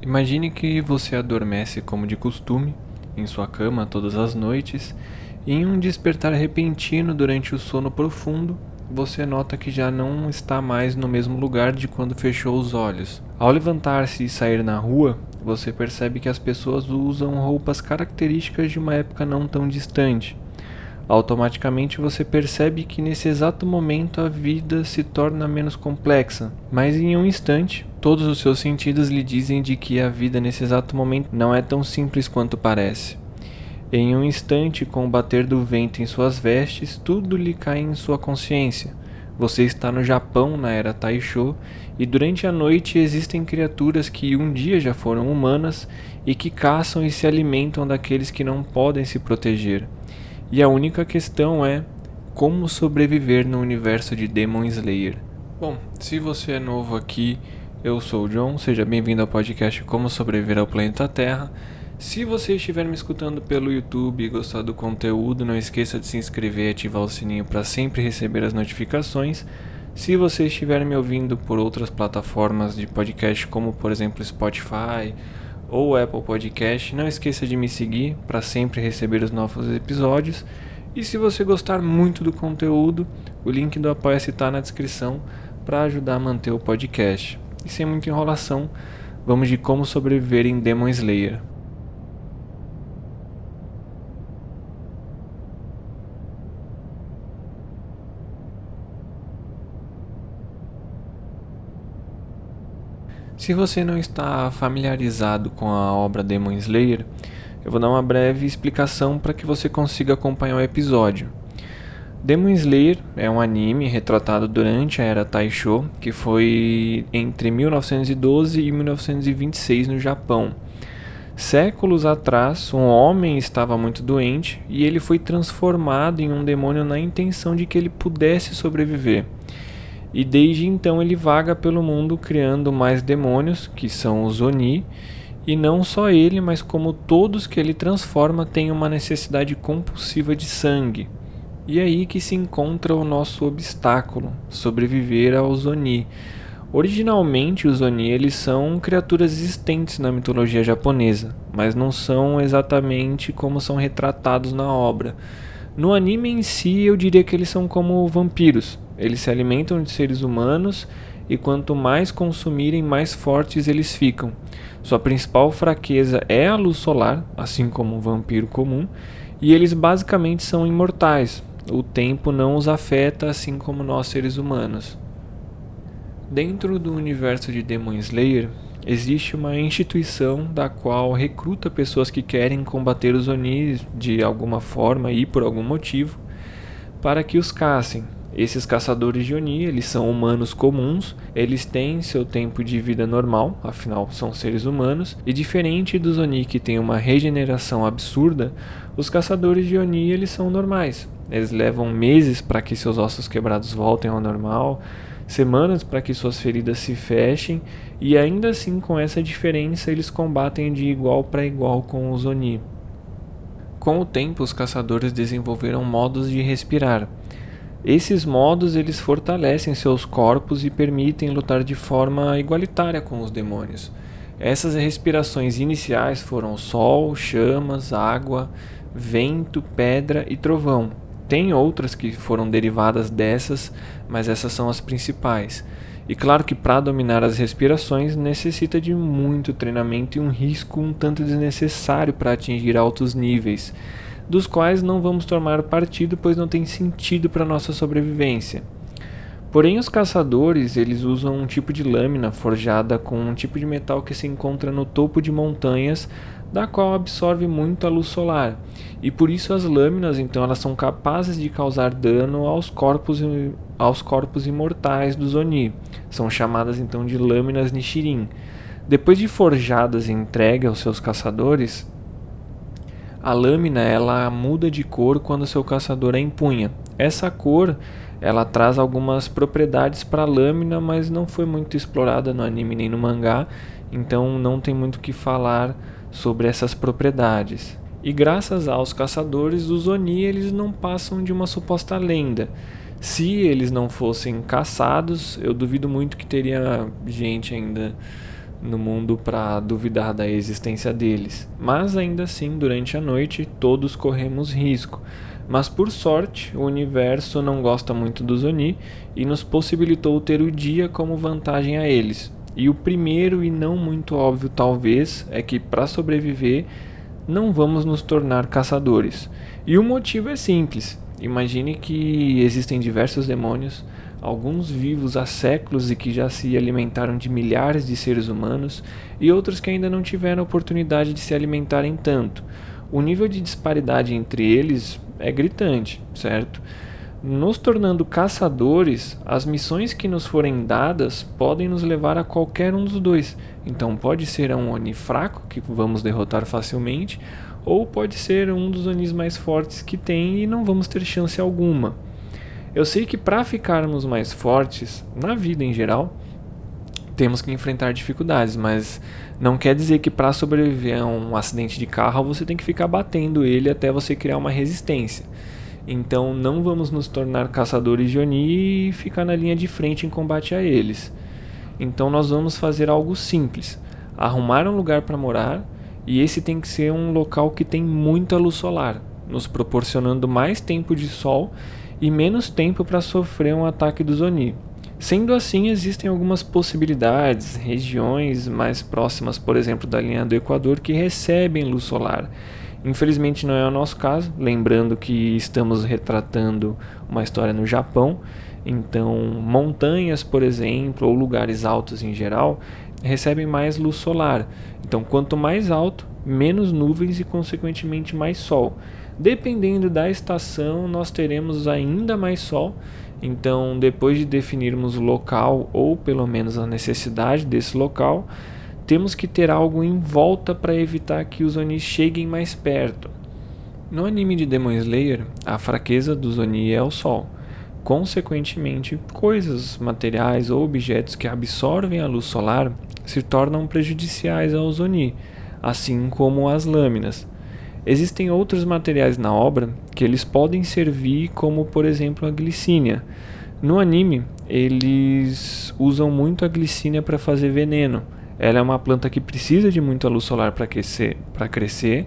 Imagine que você adormece como de costume, em sua cama todas as noites, e em um despertar repentino durante o sono profundo, você nota que já não está mais no mesmo lugar de quando fechou os olhos. Ao levantar-se e sair na rua, você percebe que as pessoas usam roupas características de uma época não tão distante. Automaticamente você percebe que nesse exato momento a vida se torna menos complexa, mas em um instante, todos os seus sentidos lhe dizem de que a vida nesse exato momento não é tão simples quanto parece. Em um instante, com o bater do vento em suas vestes, tudo lhe cai em sua consciência. Você está no Japão na era Taisho e durante a noite existem criaturas que um dia já foram humanas e que caçam e se alimentam daqueles que não podem se proteger. E a única questão é como sobreviver no universo de Demon Slayer. Bom, se você é novo aqui, eu sou o John, seja bem-vindo ao podcast Como Sobreviver ao Planeta Terra. Se você estiver me escutando pelo YouTube e gostar do conteúdo, não esqueça de se inscrever e ativar o sininho para sempre receber as notificações. Se você estiver me ouvindo por outras plataformas de podcast, como por exemplo Spotify ou Apple Podcast, não esqueça de me seguir para sempre receber os novos episódios. E se você gostar muito do conteúdo, o link do Apoia-se está na descrição para ajudar a manter o podcast. E sem muita enrolação, vamos de como sobreviver em Demon Slayer. Se você não está familiarizado com a obra Demon Slayer, eu vou dar uma breve explicação para que você consiga acompanhar o episódio. Demon Slayer é um anime retratado durante a Era Taisho, que foi entre 1912 e 1926 no Japão. Séculos atrás, um homem estava muito doente e ele foi transformado em um demônio na intenção de que ele pudesse sobreviver. E desde então ele vaga pelo mundo criando mais demônios, que são os Oni, e não só ele, mas como todos que ele transforma têm uma necessidade compulsiva de sangue. E é aí que se encontra o nosso obstáculo, sobreviver aos Oni. Originalmente os Oni eles são criaturas existentes na mitologia japonesa, mas não são exatamente como são retratados na obra. No anime em si eu diria que eles são como vampiros. Eles se alimentam de seres humanos e quanto mais consumirem, mais fortes eles ficam. Sua principal fraqueza é a luz solar, assim como um vampiro comum, e eles basicamente são imortais. O tempo não os afeta assim como nós seres humanos. Dentro do universo de Demon Slayer, existe uma instituição da qual recruta pessoas que querem combater os Oni de alguma forma e por algum motivo, para que os caçem. Esses caçadores de Oni, eles são humanos comuns, eles têm seu tempo de vida normal, afinal são seres humanos, e diferente dos Oni que têm uma regeneração absurda, os caçadores de Oni eles são normais. Eles levam meses para que seus ossos quebrados voltem ao normal, semanas para que suas feridas se fechem, e ainda assim com essa diferença eles combatem de igual para igual com os Oni. Com o tempo os caçadores desenvolveram modos de respirar. Esses modos eles fortalecem seus corpos e permitem lutar de forma igualitária com os demônios. Essas respirações iniciais foram sol, chamas, água, vento, pedra e trovão. Tem outras que foram derivadas dessas, mas essas são as principais. E claro que para dominar as respirações necessita de muito treinamento e um risco um tanto desnecessário para atingir altos níveis, dos quais não vamos tomar partido, pois não tem sentido para nossa sobrevivência. Porém, os caçadores eles usam um tipo de lâmina forjada com um tipo de metal que se encontra no topo de montanhas, da qual absorve muito a luz solar. E por isso as lâminas, então, elas são capazes de causar dano aos corpos imortais dos Oni. São chamadas então de lâminas Nichirin. Depois de forjadas e entregue aos seus caçadores, a lâmina ela muda de cor quando seu caçador a empunha. Essa cor ela traz algumas propriedades para a lâmina, mas não foi muito explorada no anime nem no mangá, então não tem muito o que falar sobre essas propriedades. E graças aos caçadores, os Oni eles não passam de uma suposta lenda. Se eles não fossem caçados, eu duvido muito que teria gente ainda no mundo para duvidar da existência deles. Mas ainda assim, durante a noite, todos corremos risco. Mas por sorte, o universo não gosta muito dos Oni e nos possibilitou ter o dia como vantagem a eles. E o primeiro e não muito óbvio talvez é que para sobreviver não vamos nos tornar caçadores. E o motivo é simples. Imagine que existem diversos demônios, alguns vivos há séculos e que já se alimentaram de milhares de seres humanos, e outros que ainda não tiveram a oportunidade de se alimentarem tanto. O nível de disparidade entre eles é gritante, certo? Nos tornando caçadores, as missões que nos forem dadas podem nos levar a qualquer um dos dois. Então pode ser um Oni fraco, que vamos derrotar facilmente, ou pode ser um dos Onis mais fortes que tem e não vamos ter chance alguma. Eu sei que para ficarmos mais fortes, na vida em geral, temos que enfrentar dificuldades, mas não quer dizer que para sobreviver a um acidente de carro você tem que ficar batendo ele até você criar uma resistência. Então não vamos nos tornar caçadores de Oni e ficar na linha de frente em combate a eles. Então nós vamos fazer algo simples, arrumar um lugar para morar, e esse tem que ser um local que tem muita luz solar, nos proporcionando mais tempo de sol e menos tempo para sofrer um ataque dos Oni. Sendo assim, existem algumas possibilidades, regiões mais próximas, por exemplo, da linha do Equador, que recebem luz solar. Infelizmente não é o nosso caso, lembrando que estamos retratando uma história no Japão, então montanhas, por exemplo, ou lugares altos em geral, recebem mais luz solar. Então quanto mais alto, menos nuvens e consequentemente mais sol. Dependendo da estação, nós teremos ainda mais sol. Então, depois de definirmos o local, ou pelo menos a necessidade desse local, temos que ter algo em volta para evitar que os Oni cheguem mais perto. No anime de Demon Slayer, a fraqueza dos Oni é o sol. Consequentemente, coisas, materiais ou objetos que absorvem a luz solar se tornam prejudiciais aos Oni, assim como as lâminas. Existem outros materiais na obra que eles podem servir, como por exemplo a glicínia. No anime, eles usam muito a glicínia para fazer veneno. Ela é uma planta que precisa de muita luz solar para crescer,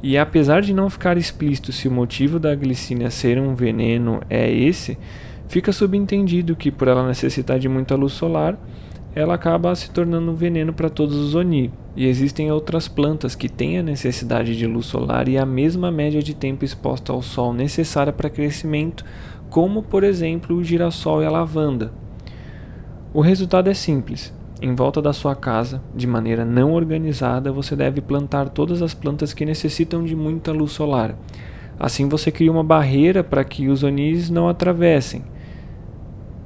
e apesar de não ficar explícito se o motivo da glicínia ser um veneno é esse, fica subentendido que por ela necessitar de muita luz solar, ela acaba se tornando um veneno para todos os Oni. E existem outras plantas que têm a necessidade de luz solar e a mesma média de tempo exposta ao sol necessária para crescimento, como por exemplo o girassol e a lavanda. O resultado é simples. Em volta da sua casa, de maneira não organizada, você deve plantar todas as plantas que necessitam de muita luz solar. Assim você cria uma barreira para que os Onis não atravessem.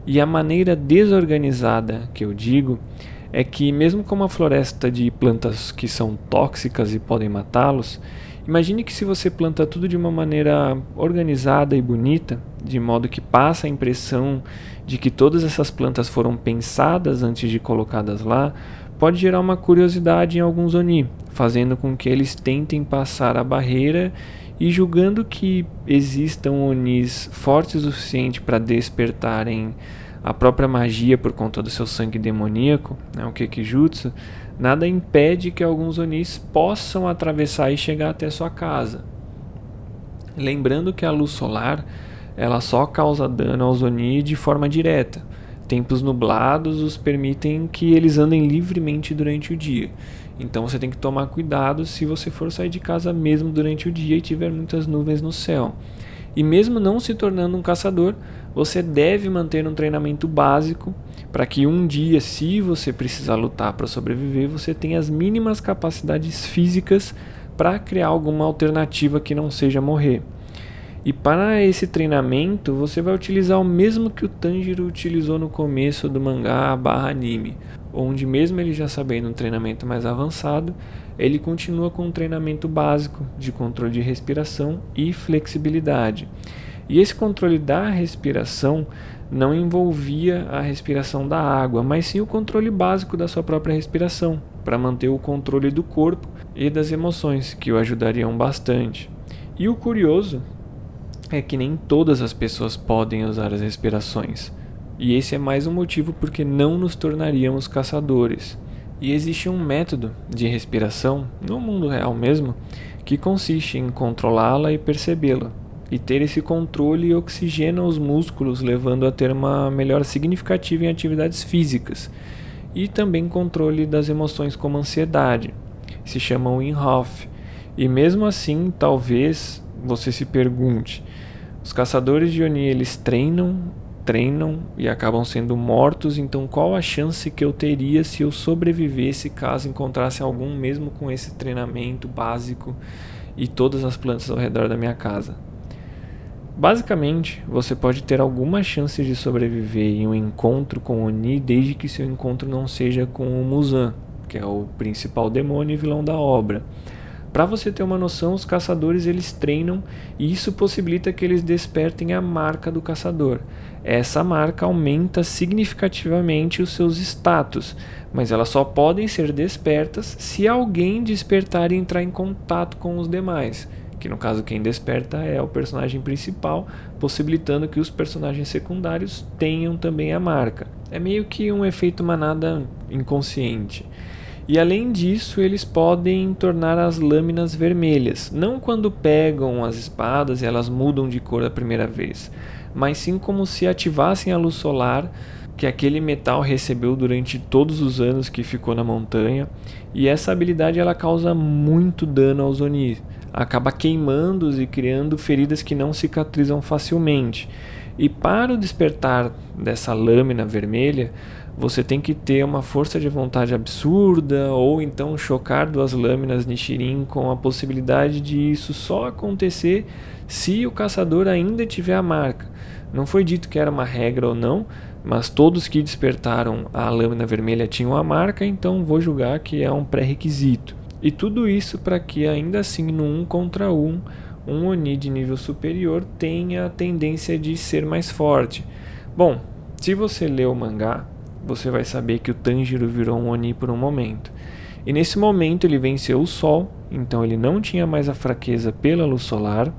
E a maneira desorganizada que eu digo é que, mesmo com uma floresta de plantas que são tóxicas e podem matá-los, imagine que se você planta tudo de uma maneira organizada e bonita, de modo que passa a impressão de que todas essas plantas foram pensadas antes de colocadas lá, pode gerar uma curiosidade em alguns Oni, fazendo com que eles tentem passar a barreira e julgando que existam Onis fortes o suficiente para despertarem a própria magia por conta do seu sangue demoníaco, o Kekijutsu, nada impede que alguns Onis possam atravessar e chegar até sua casa. Lembrando que a luz solar ela só causa dano aos Oni de forma direta. Tempos nublados os permitem que eles andem livremente durante o dia. Então você tem que tomar cuidado se você for sair de casa mesmo durante o dia e tiver muitas nuvens no céu. E mesmo não se tornando um caçador, você deve manter um treinamento básico para que um dia, se você precisar lutar para sobreviver, você tenha as mínimas capacidades físicas para criar alguma alternativa que não seja morrer. E para esse treinamento, você vai utilizar o mesmo que o Tanjiro utilizou no começo do mangá / anime, onde mesmo ele já sabendo um treinamento mais avançado, ele continua com um treinamento básico de controle de respiração e flexibilidade. E esse controle da respiração não envolvia a respiração da água, mas sim o controle básico da sua própria respiração, para manter o controle do corpo e das emoções, que o ajudariam bastante. E o curioso é que nem todas as pessoas podem usar as respirações. E esse é mais um motivo porque não nos tornaríamos caçadores. E existe um método de respiração, no mundo real mesmo, que consiste em controlá-la e percebê-la. E ter esse controle oxigena os músculos, levando a ter uma melhora significativa em atividades físicas. E também controle das emoções como ansiedade. Se chama Wim Hof. E mesmo assim, talvez você se pergunte, os caçadores de Oni, eles treinam e acabam sendo mortos, então qual a chance que eu teria se eu sobrevivesse caso encontrasse algum mesmo com esse treinamento básico e todas as plantas ao redor da minha casa? Basicamente, você pode ter alguma chance de sobreviver em um encontro com Oni desde que seu encontro não seja com o Muzan, que é o principal demônio e vilão da obra. Para você ter uma noção, os caçadores eles treinam e isso possibilita que eles despertem a marca do caçador. Essa marca aumenta significativamente os seus status, mas elas só podem ser despertas se alguém despertar e entrar em contato com os demais, que no caso quem desperta é o personagem principal, possibilitando que os personagens secundários tenham também a marca. É meio que um efeito manada inconsciente. E além disso, eles podem tornar as lâminas vermelhas, não quando pegam as espadas e elas mudam de cor a primeira vez, mas sim como se ativassem a luz solar que aquele metal recebeu durante todos os anos que ficou na montanha, e essa habilidade ela causa muito dano aos Oni, acaba queimando-os e criando feridas que não cicatrizam facilmente. E para o despertar dessa lâmina vermelha, você tem que ter uma força de vontade absurda, ou então chocar duas lâminas Nichirin, com a possibilidade de isso só acontecer se o caçador ainda tiver a marca. Não foi dito que era uma regra ou não, mas todos que despertaram a lâmina vermelha tinham a marca, então vou julgar que é um pré-requisito. E tudo isso para que ainda assim no 1 contra 1, um Oni de nível superior tenha a tendência de ser mais forte. Bom, se você lê o mangá, você vai saber que o Tanjiro virou um Oni por um momento. E nesse momento ele venceu o Sol, então ele não tinha mais a fraqueza pela luz solar.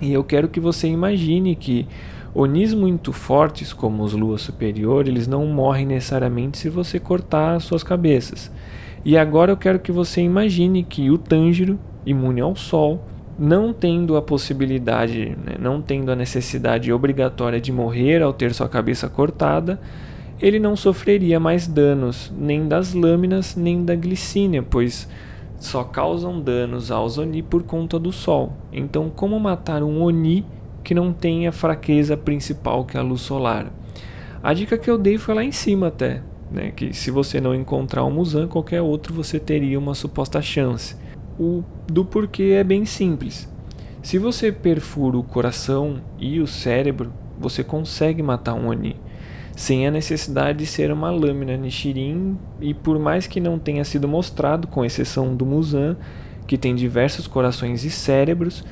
E eu quero que você imagine que Onis muito fortes, como os Lua Superior, eles não morrem necessariamente se você cortar as suas cabeças. E agora eu quero que você imagine que o Tanjiro, imune ao Sol, não tendo a possibilidade, não tendo a necessidade obrigatória de morrer ao ter sua cabeça cortada, ele não sofreria mais danos nem das lâminas nem da glicínia, pois só causam danos aos Oni por conta do Sol. Então, como matar um Oni que não tem a fraqueza principal que é a luz solar? A dica que eu dei foi lá em cima até, que se você não encontrar um Muzan, qualquer outro você teria uma suposta chance. O do porquê é bem simples. Se você perfura o coração e o cérebro, você consegue matar um Oni, sem a necessidade de ser uma lâmina Nichirin, e por mais que não tenha sido mostrado, com exceção do Muzan, que tem diversos corações e cérebros,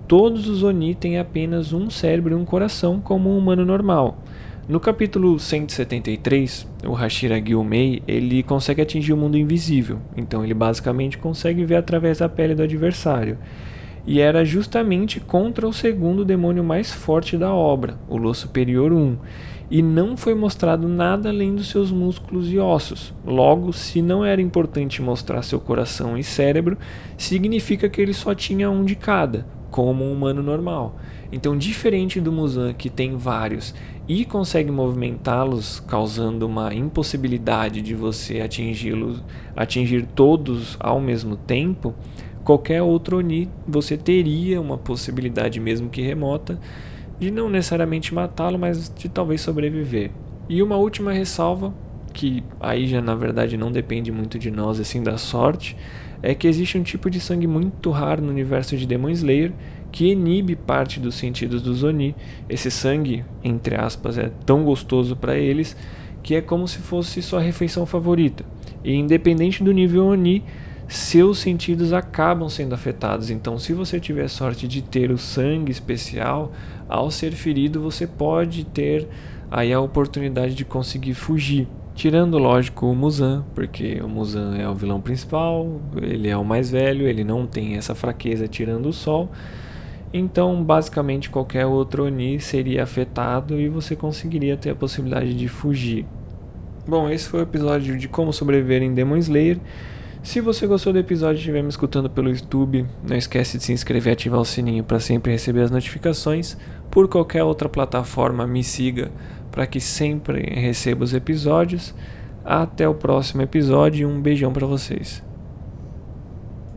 todos os Oni têm apenas um cérebro e um coração, como um humano normal. No capítulo 173, o Hashira Gyumei, ele consegue atingir o mundo invisível, então ele basicamente consegue ver através da pele do adversário. E era justamente contra o segundo demônio mais forte da obra, o Lua Superior 1, e não foi mostrado nada além dos seus músculos e ossos. Logo, se não era importante mostrar seu coração e cérebro, significa que ele só tinha um de cada, como um humano normal. Então, diferente do Muzan, que tem vários e consegue movimentá-los, causando uma impossibilidade de você atingir todos ao mesmo tempo, qualquer outro Oni você teria uma possibilidade, mesmo que remota, de não necessariamente matá-lo, mas de talvez sobreviver. E uma última ressalva, que aí já na verdade não depende muito de nós, assim, da sorte, é que existe um tipo de sangue muito raro no universo de Demon Slayer que inibe parte dos sentidos dos Oni. Esse sangue, entre aspas, é tão gostoso para eles que é como se fosse sua refeição favorita. E independente do nível Oni, seus sentidos acabam sendo afetados. Então, se você tiver sorte de ter o sangue especial, ao ser ferido você pode ter aí a oportunidade de conseguir fugir. Tirando, lógico, o Muzan, porque o Muzan é o vilão principal, ele é o mais velho, ele não tem essa fraqueza tirando o Sol. Então, basicamente, qualquer outro Oni seria afetado e você conseguiria ter a possibilidade de fugir. Bom, esse foi o episódio de como sobreviver em Demon Slayer. Se você gostou do episódio e estiver me escutando pelo YouTube, não esquece de se inscrever e ativar o sininho para sempre receber as notificações. Por qualquer outra plataforma, me siga para que sempre receba os episódios. Até o próximo episódio e um beijão para vocês.